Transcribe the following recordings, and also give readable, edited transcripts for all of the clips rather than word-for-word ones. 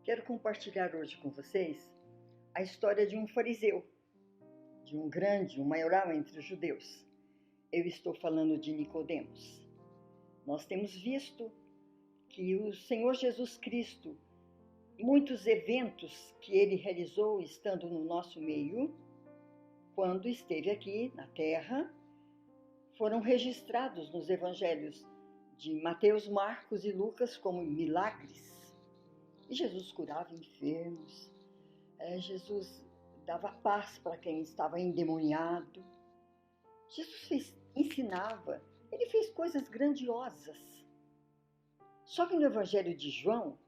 Quero compartilhar hoje com vocês a história de um fariseu, de um maioral entre os judeus. Eu estou falando de Nicodemos. Nós temos visto que o Senhor Jesus Cristo, muitos eventos que ele realizou estando no nosso meio, quando esteve aqui na terra, foram registrados nos evangelhos de Mateus, Marcos e Lucas como milagres. E Jesus curava enfermos, Jesus dava paz para quem estava endemoniado. Jesus ensinava, ele fez coisas grandiosas. Só que no Evangelho de João,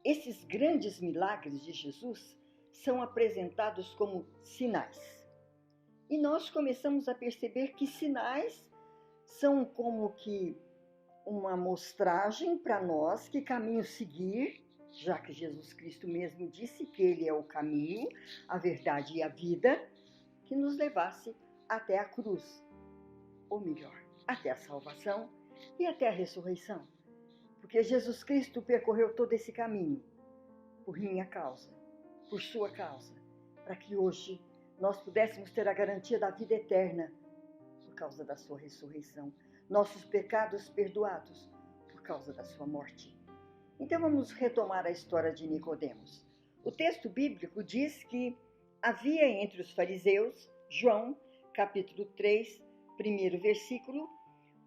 esses grandes milagres de Jesus são apresentados como sinais. E nós começamos a perceber que sinais são como que uma amostragem para nós que caminho seguir, já que Jesus Cristo mesmo disse que ele é o caminho, a verdade e a vida, que nos levasse até a cruz, ou melhor, até a salvação e até a ressurreição. Porque Jesus Cristo percorreu todo esse caminho por minha causa, por sua causa, para que hoje nós pudéssemos ter a garantia da vida eterna por causa da sua ressurreição, nossos pecados perdoados por causa da sua morte. Então vamos retomar a história de Nicodemos. O texto bíblico diz que havia entre os fariseus, João, capítulo 3, primeiro versículo,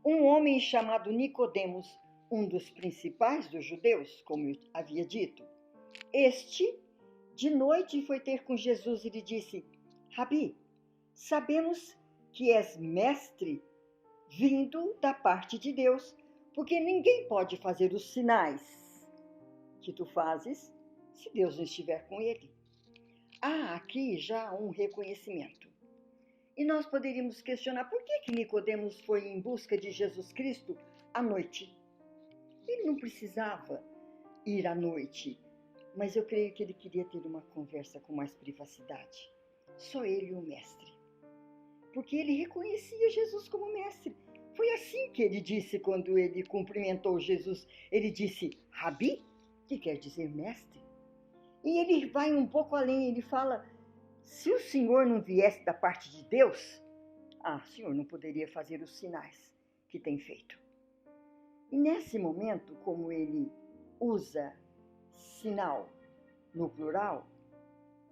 um homem chamado Nicodemos, um dos principais dos judeus, como eu havia dito. Este, de noite, foi ter com Jesus e lhe disse: Rabi, sabemos que és mestre vindo da parte de Deus, porque ninguém pode fazer os sinais que tu fazes se Deus não estiver com ele. Há aqui já um reconhecimento. E nós poderíamos questionar por que Nicodemos foi em busca de Jesus Cristo à noite. Ele não precisava ir à noite, mas eu creio que ele queria ter uma conversa com mais privacidade. Só ele e o mestre. Porque ele reconhecia Jesus como mestre. Foi assim que ele disse quando ele cumprimentou Jesus. Ele disse, Rabi, que quer dizer mestre. E ele vai um pouco além, ele fala, se o Senhor não viesse da parte de Deus, o Senhor não poderia fazer os sinais que tem feito. E nesse momento, como ele usa sinal no plural,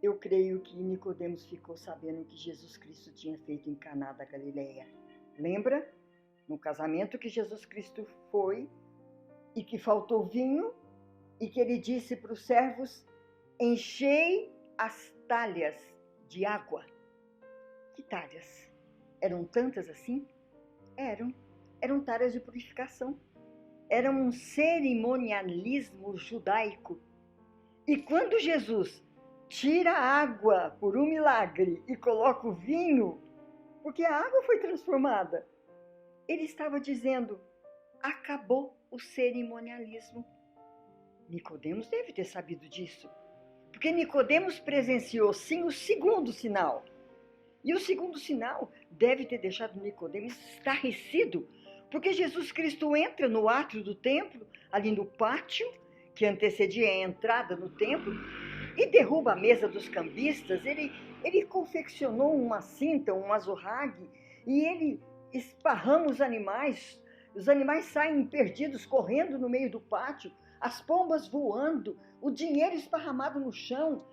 eu creio que Nicodemos ficou sabendo que Jesus Cristo tinha feito em Caná da Galileia. Lembra? No casamento que Jesus Cristo foi e que faltou vinho e que ele disse para os servos, enchei as talhas de água. Que talhas? Eram tantas assim? Eram talhas de purificação. Era um cerimonialismo judaico. E quando Jesus tira a água por um milagre e coloca o vinho, porque a água foi transformada, ele estava dizendo, acabou o cerimonialismo. Nicodemos deve ter sabido disso, porque Nicodemos presenciou sim o segundo sinal. E o segundo sinal deve ter deixado Nicodemos estarrecido, porque Jesus Cristo entra no átrio do templo, ali no pátio, que antecedia a entrada no templo, e derruba a mesa dos cambistas. Ele confeccionou uma cinta, um azorrague, e ele esparrama os animais saem perdidos, correndo no meio do pátio, as pombas voando, o dinheiro esparramado no chão,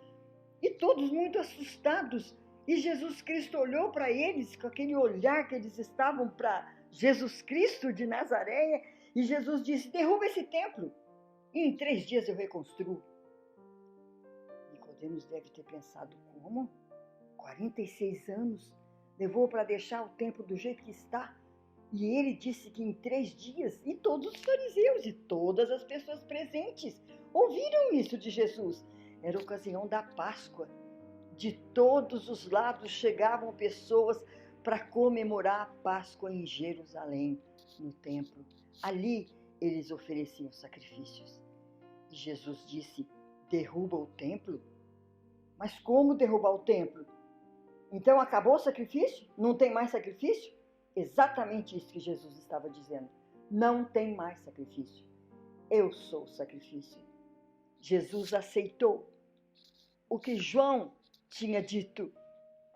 e todos muito assustados. E Jesus Cristo olhou para eles com aquele olhar que eles estavam para Jesus Cristo de Nazaré, e Jesus disse, derruba esse templo, e em 3 dias eu reconstruo. Nicodemos deve ter pensado, como? 46 anos levou para deixar o templo do jeito que está? E ele disse que em 3 dias, e todos os fariseus e todas as pessoas presentes ouviram isso de Jesus. Era a ocasião da Páscoa. De todos os lados chegavam pessoas para comemorar a Páscoa em Jerusalém, no templo. Ali eles ofereciam sacrifícios. E Jesus disse, derruba o templo? Mas como derrubar o templo? Então acabou o sacrifício? Não tem mais sacrifício? Exatamente isso que Jesus estava dizendo. Não tem mais sacrifício. Eu sou o sacrifício. Jesus aceitou o que João tinha dito: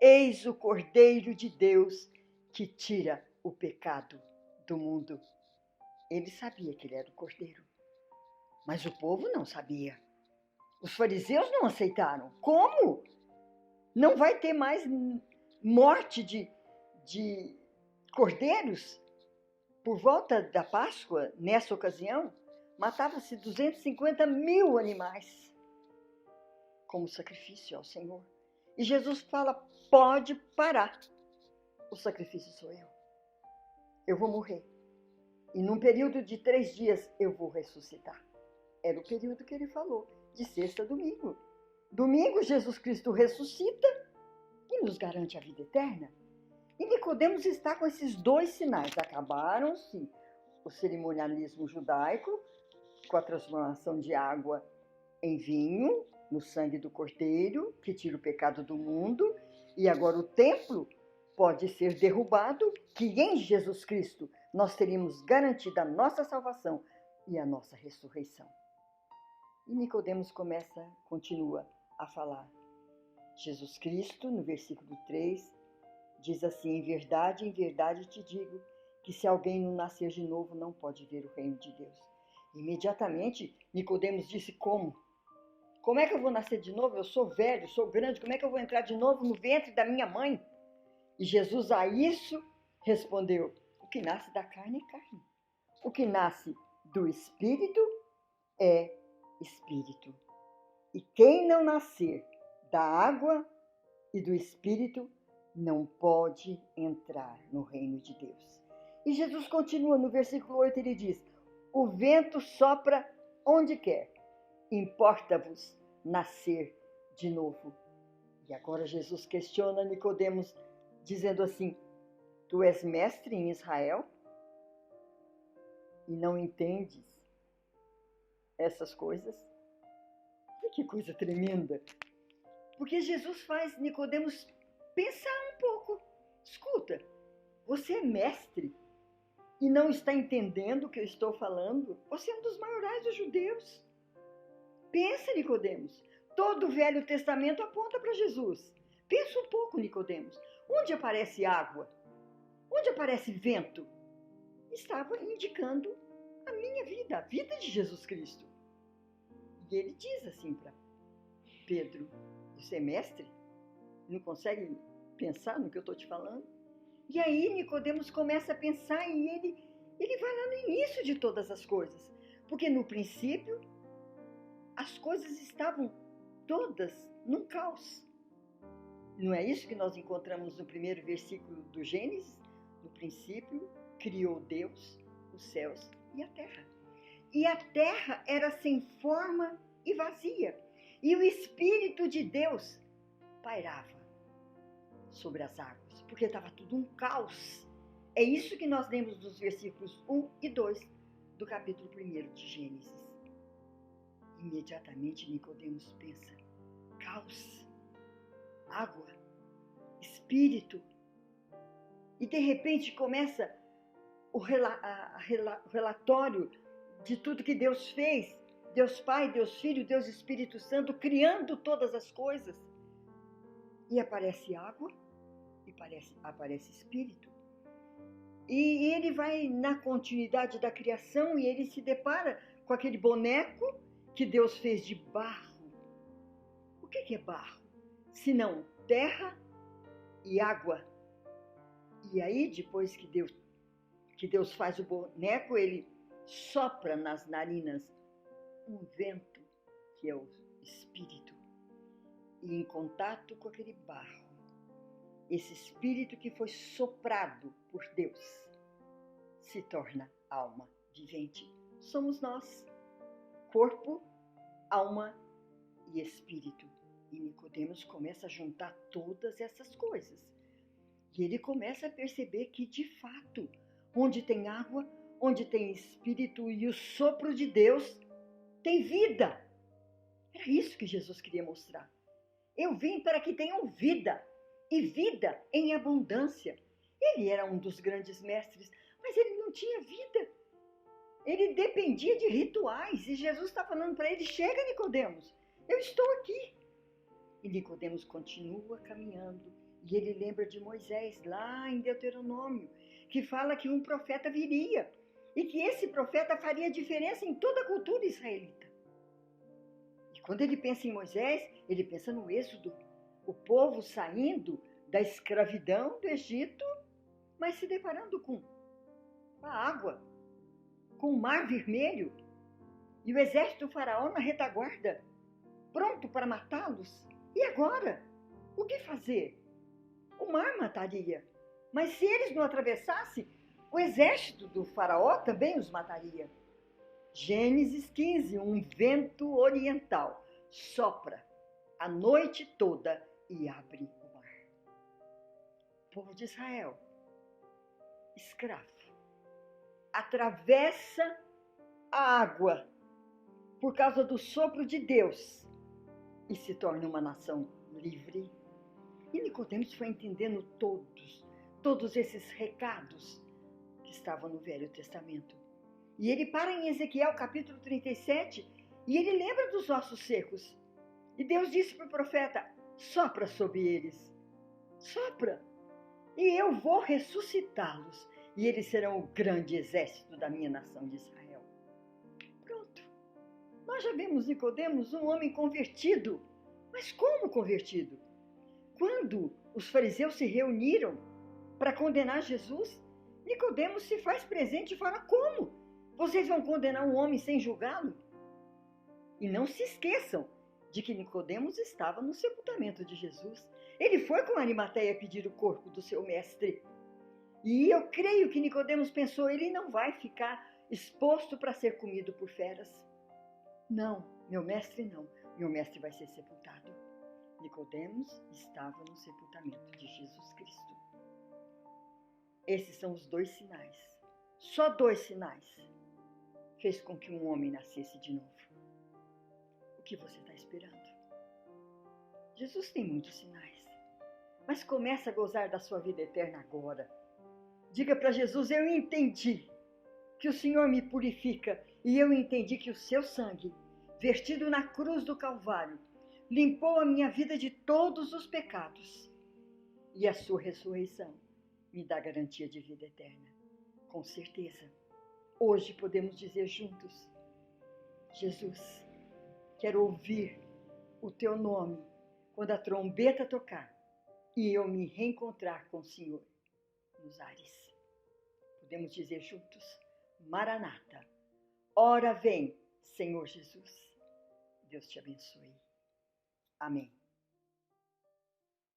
eis o Cordeiro de Deus que tira o pecado do mundo. Ele sabia que ele era o Cordeiro, mas o povo não sabia. Os fariseus não aceitaram. Como? Não vai ter mais morte de cordeiros? Por volta da Páscoa, nessa ocasião, matava-se 250 mil animais como sacrifício ao Senhor. E Jesus fala: pode parar. O sacrifício sou eu. Eu vou morrer. E num período de 3 dias eu vou ressuscitar. Era o período que ele falou, de sexta a domingo. Domingo, Jesus Cristo ressuscita e nos garante a vida eterna. E Nicodemos está com esses 2 sinais. Acabaram-se o cerimonialismo judaico, com a transformação de água em vinho, no sangue do Cordeiro, que tira o pecado do mundo. E agora o templo pode ser derrubado, que em Jesus Cristo nós teríamos garantida a nossa salvação e a nossa ressurreição. E Nicodemos continua a falar. Jesus Cristo, no versículo 3, diz assim: em verdade te digo, que se alguém não nascer de novo, não pode ver o reino de Deus. Imediatamente, Nicodemos disse: como? Como é que eu vou nascer de novo? Eu sou velho, sou grande, como é que eu vou entrar de novo no ventre da minha mãe? E Jesus a isso respondeu: o que nasce da carne é carne. O que nasce do Espírito é Espírito. E quem não nascer da água e do Espírito não pode entrar no reino de Deus. E Jesus continua no versículo 8, ele diz: o vento sopra onde quer, importa-vos nascer de novo. E agora Jesus questiona Nicodemos, dizendo assim: tu és mestre em Israel e não entendes essas coisas? E que coisa tremenda! Porque Jesus faz Nicodemos pensar um pouco. Escuta, você é mestre e não está entendendo o que eu estou falando? Você é um dos maiorais dos judeus. Pensa, Nicodemos. Todo o Velho Testamento aponta para Jesus. Pensa um pouco, Nicodemos. Onde aparece água? Onde aparece vento? Estava indicando a minha vida, a vida de Jesus Cristo. E ele diz assim para Pedro: você é mestre? Não consegue pensar no que eu estou te falando? E aí Nicodemos começa a pensar e ele vai lá no início de todas as coisas. Porque no princípio as coisas estavam todas num caos. Não é isso que nós encontramos no primeiro versículo do Gênesis? No princípio criou Deus os céus e a terra. E a terra era sem forma e vazia. E o Espírito de Deus pairava sobre as águas, porque estava tudo um caos. É isso que nós lemos nos versículos 1 e 2 do capítulo 1 de Gênesis. Imediatamente Nicodemos pensa: caos, água, espírito. E de repente começa o relatório de tudo que Deus fez. Deus Pai, Deus Filho, Deus Espírito Santo, criando todas as coisas. E aparece água e aparece espírito. E ele vai na continuidade da criação e ele se depara com aquele boneco que Deus fez de barro. O que é barro? Senão terra e água. E aí, depois que Deus faz o boneco, ele sopra nas narinas um vento, que é o Espírito. E em contato com aquele barro, esse Espírito que foi soprado por Deus se torna alma vivente. Somos nós, corpo, alma e Espírito. E Nicodemos começa a juntar todas essas coisas. E ele começa a perceber que, de fato, onde tem água, onde tem Espírito e o sopro de Deus, tem vida. Era isso que Jesus queria mostrar. Eu vim para que tenham vida, e vida em abundância. Ele era um dos grandes mestres, mas ele não tinha vida. Ele dependia de rituais e Jesus está falando para ele: chega, Nicodemos, eu estou aqui. E Nicodemos continua caminhando e ele lembra de Moisés lá em Deuteronômio, que fala que um profeta viria e que esse profeta faria diferença em toda a cultura israelita. E quando ele pensa em Moisés, ele pensa no êxodo, o povo saindo da escravidão do Egito, mas se deparando com a água, com o mar vermelho e o exército do faraó na retaguarda, pronto para matá-los. E agora? O que fazer? O mar mataria, mas se eles não atravessassem, o exército do faraó também os mataria. Gênesis 15, um vento oriental sopra a noite toda e abre o mar. O povo de Israel, escravo, atravessa a água por causa do sopro de Deus e se torna uma nação livre. E Nicodemos foi entendendo todos esses recados que estavam no Velho Testamento. E ele para em Ezequiel capítulo 37 e ele lembra dos ossos secos. E Deus disse para o profeta: sopra sobre eles, sopra, e eu vou ressuscitá-los, e eles serão o grande exército da minha nação de Israel. Pronto. Nós já vemos Nicodemos, um homem convertido. Mas como convertido? Quando os fariseus se reuniram para condenar Jesus, Nicodemos se faz presente e fala: como? Vocês vão condenar um homem sem julgá-lo? E não se esqueçam de que Nicodemos estava no sepultamento de Jesus. Ele foi com Arimateia pedir o corpo do seu mestre. E eu creio que Nicodemos pensou: ele não vai ficar exposto para ser comido por feras. Não, meu mestre não. Meu mestre vai ser sepultado. Nicodemos estava no sepultamento de Jesus Cristo. Esses são os 2 sinais. Só 2 sinais fez com que um homem nascesse de novo. O que você está esperando? Jesus tem muitos sinais, mas comece a gozar da sua vida eterna agora. Diga para Jesus: eu entendi que o Senhor me purifica e eu entendi que o seu sangue, vertido na cruz do Calvário, limpou a minha vida de todos os pecados. E a sua ressurreição me dá garantia de vida eterna. Com certeza, hoje podemos dizer juntos: Jesus, quero ouvir o teu nome quando a trombeta tocar e eu me reencontrar com o Senhor nos ares. Podemos dizer juntos: Maranata, ora vem, Senhor Jesus. Deus te abençoe. Amém.